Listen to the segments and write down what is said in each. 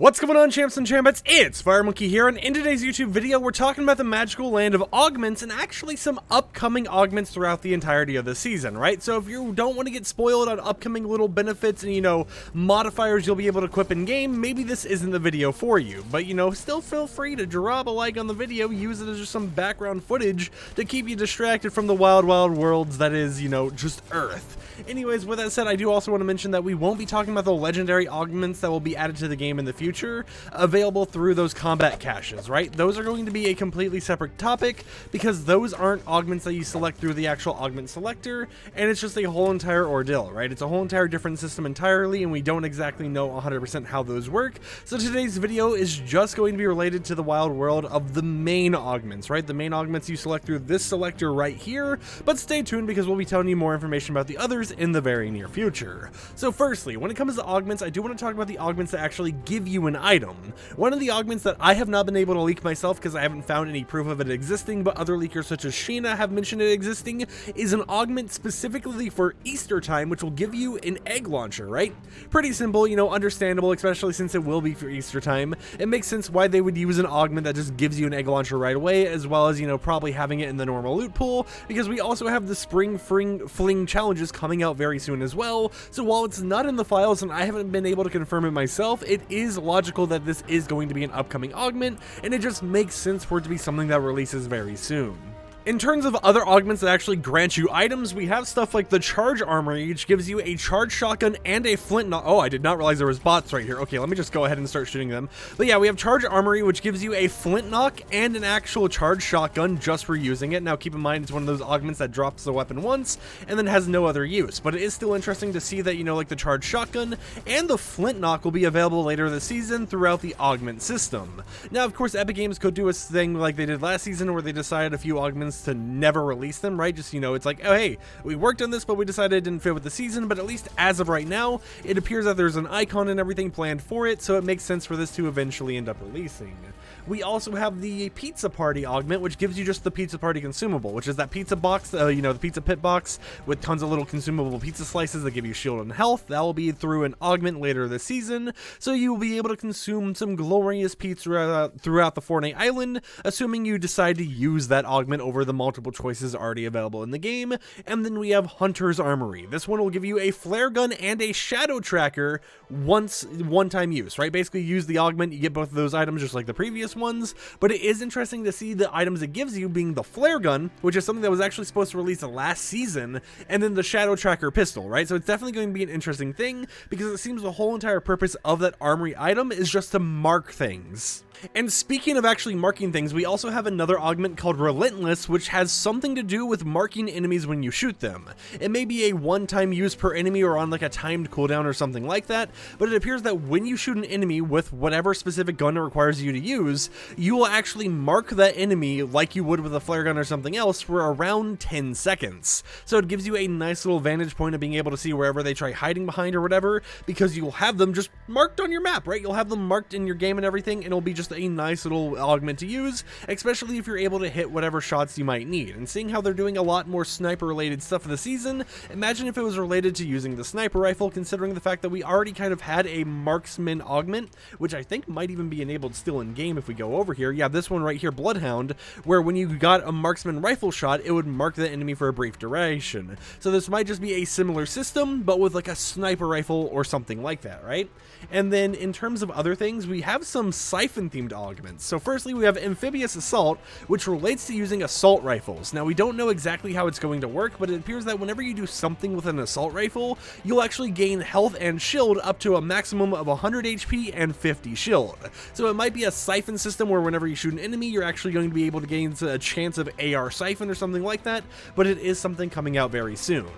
What's going on, champs and chambettes? It's FireMonkey here, and in today's YouTube video, we're talking about the magical land of Augments and actually some upcoming Augments throughout the entirety of the season, right? So if you don't want to get spoiled on upcoming little benefits and, modifiers you'll be able to equip in-game, maybe this isn't the video for you. But, still feel free to drop a like on the video, use it as just some background footage to keep you distracted from the wild, wild worlds that is, just Earth. Anyways, with that said, I do also want to mention that we won't be talking about the legendary augments that will be added to the game in the future, available through those combat caches, right? Those are going to be a completely separate topic, because those aren't augments that you select through the actual augment selector, and it's just a whole entire ordeal, right? It's a whole entire different system entirely, and we don't exactly know 100% how those work. So today's video is just going to be related to the wild world of the main augments, right? The main augments you select through this selector right here, but stay tuned because we'll be telling you more information about the others in the very near future. So firstly, when it comes to augments, I do want to talk about the augments that actually give you an item. One of the augments that I have not been able to leak myself because I haven't found any proof of it existing, but other leakers such as Sheena have mentioned it existing, is an augment specifically for Easter time, which will give you an egg launcher, right? Pretty simple, understandable, especially since it will be for Easter time. It makes sense why they would use an augment that just gives you an egg launcher right away, as well as, probably having it in the normal loot pool, because we also have the spring fling challenges coming out very soon as well. So while it's not in the files and I haven't been able to confirm it myself, it is logical that this is going to be an upcoming augment, and it just makes sense for it to be something that releases very soon. In terms of other augments that actually grant you items, we have stuff like the Charge Armory, which gives you a charge shotgun and a flintlock. Oh, I did not realize there was bots right here. Okay, let me just go ahead and start shooting them. But yeah, we have Charge Armory, which gives you a flintlock and an actual charge shotgun just for using it. Now, keep in mind, it's one of those augments that drops the weapon once and then has no other use. But it is still interesting to see that, like the charge shotgun and the flintlock will be available later this season throughout the augment system. Now, of course, Epic Games could do a thing like they did last season where they decided a few augments to never release them, right? Just, it's like, oh, hey, we worked on this, but we decided it didn't fit with the season. But at least as of right now, it appears that there's an icon and everything planned for it, so it makes sense for this to eventually end up releasing. We also have the Pizza Party augment, which gives you just the Pizza Party consumable, which is that pizza box, the pizza pit box with tons of little consumable pizza slices that give you shield and health. That will be through an augment later this season, so you will be able to consume some glorious pizza throughout the Fortnite island, assuming you decide to use that augment over the multiple choices already available in the game. And then we have Hunter's Armory. This one will give you a flare gun and a shadow tracker one-time use, right? Basically, use the augment, you get both of those items just like the previous ones. But it is interesting to see the items it gives you being the flare gun, which is something that was actually supposed to release last season, and then the shadow tracker pistol, right? So it's definitely going to be an interesting thing, because it seems the whole entire purpose of that armory item is just to mark things. And speaking of actually marking things, we also have another augment called Relentless, which has something to do with marking enemies when you shoot them. It may be a one-time use per enemy or on like a timed cooldown or something like that, but it appears that when you shoot an enemy with whatever specific gun it requires you to use, you will actually mark that enemy like you would with a flare gun or something else for around 10 seconds. So it gives you a nice little vantage point of being able to see wherever they try hiding behind or whatever, because you'll have them just marked on your map, right? You'll have them marked in your game and everything, and it'll be just a nice little augment to use, especially if you're able to hit whatever shots you might need. And seeing how they're doing a lot more sniper related stuff in the season, imagine if it was related to using the sniper rifle, considering the fact that we already kind of had a marksman augment, which I think might even be enabled still in game if we go over here. Yeah, this one right here, Bloodhound, where when you got a marksman rifle shot, it would mark the enemy for a brief duration. So this might just be a similar system, but with like a sniper rifle or something like that, right? And then in terms of other things, we have some siphon themed augments. So firstly, we have Amphibious Assault, which relates to using assault rifles. Now, we don't know exactly how it's going to work, but it appears that whenever you do something with an assault rifle, you'll actually gain health and shield up to a maximum of 100 HP and 50 shield. So it might be a siphon system where whenever you shoot an enemy, you're actually going to be able to gain a chance of AR siphon or something like that, but it is something coming out very soon.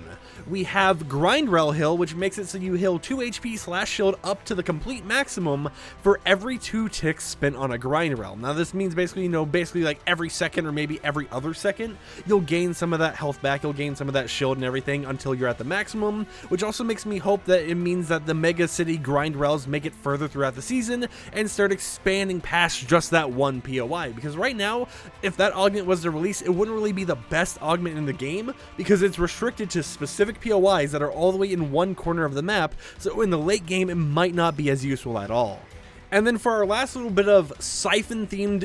We have Grind Rel Heal, which makes it so you heal 2 HP / shield up to the complete maximum for every 2 ticks spent on a grind rel. Now this means basically, basically like every second or maybe every other second, you'll gain some of that health back, you'll gain some of that shield and everything until you're at the maximum, which also makes me hope that it means that the Mega City grind rels make it further throughout the season and start expanding past just that one POI. Because right now, if that augment was to release, it wouldn't really be the best augment in the game because it's restricted to specific POIs that are all the way in one corner of the map, so in the late game it might not be as useful at all. And then for our last little bit of siphon themed,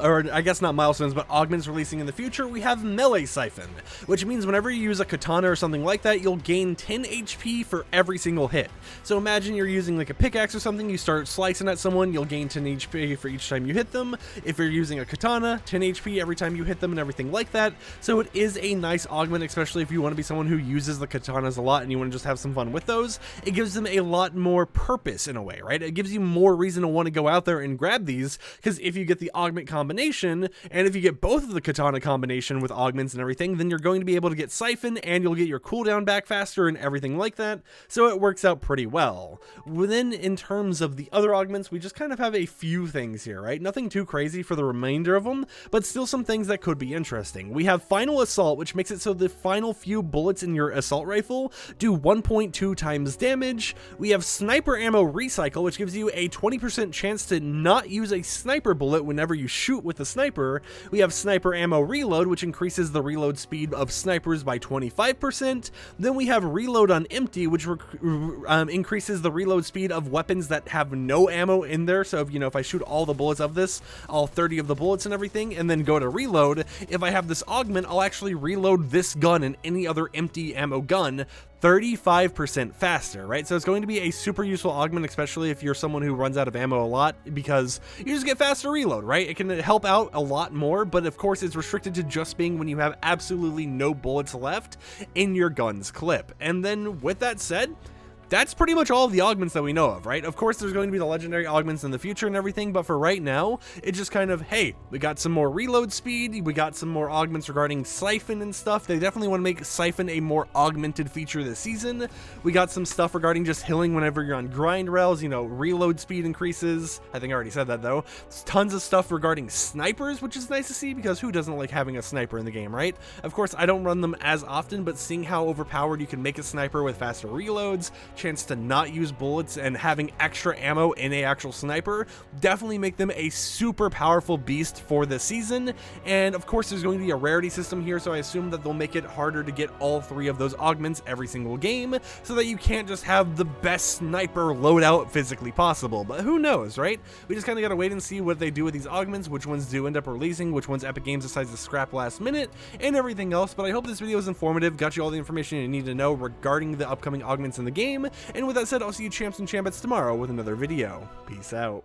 or I guess not milestones, but augments releasing in the future, we have melee siphon, which means whenever you use a katana or something like that, you'll gain 10 HP for every single hit. So imagine you're using like a pickaxe or something, you start slicing at someone, you'll gain 10 HP for each time you hit them. If you're using a katana, 10 HP every time you hit them and everything like that. So it is a nice augment, especially if you want to be someone who uses the katanas a lot and you want to just have some fun with those. It gives them a lot more purpose in a way, right? It gives you more reason to want to go out there and grab these, because if you get the augment combination, and if you get both of the katana combination with augments and everything, then you're going to be able to get siphon, and you'll get your cooldown back faster and everything like that, so it works out pretty well. Then in terms of the other augments, we just kind of have a few things here, right? Nothing too crazy for the remainder of them, but still some things that could be interesting. We have final assault, which makes it so the final few bullets in your assault rifle do 1.2 times damage. We have sniper ammo recycle, which gives you a 20% chance to not use a sniper bullet whenever you shoot with the sniper. We have sniper ammo reload, which increases the reload speed of snipers by 25%. Then we have reload on empty, which increases the reload speed of weapons that have no ammo in there. So if I shoot all the bullets of this, all 30 of the bullets and everything, and then go to reload, if I have this augment, I'll actually reload this gun and any other empty ammo gun 35% faster, right? So it's going to be a super useful augment, especially if you're someone who runs out of ammo a lot, because you just get faster reload, right? It can help out a lot more, but of course it's restricted to just being when you have absolutely no bullets left in your gun's clip. And then with that said, that's pretty much all of the augments that we know of, right? Of course, there's going to be the legendary augments in the future and everything, but for right now, it's just kind of, hey, we got some more reload speed, we got some more augments regarding siphon and stuff. They definitely want to make siphon a more augmented feature this season. We got some stuff regarding just healing whenever you're on grind rails, reload speed increases. I think I already said that though. There's tons of stuff regarding snipers, which is nice to see, because who doesn't like having a sniper in the game, right? Of course, I don't run them as often, but seeing how overpowered you can make a sniper with faster reloads, chance to not use bullets, and having extra ammo in a actual sniper definitely make them a super powerful beast for this season. And of course there's going to be a rarity system here, so I assume that they'll make it harder to get all three of those augments every single game, so that you can't just have the best sniper loadout physically possible. But who knows, right? We just kind of gotta wait and see what they do with these augments, which ones do end up releasing, which ones Epic Games decides to scrap last minute, and everything else. But I hope this video is informative, got you all the information you need to know regarding the upcoming augments in the game. And with that said, I'll see you champs and chambettes tomorrow with another video. Peace out.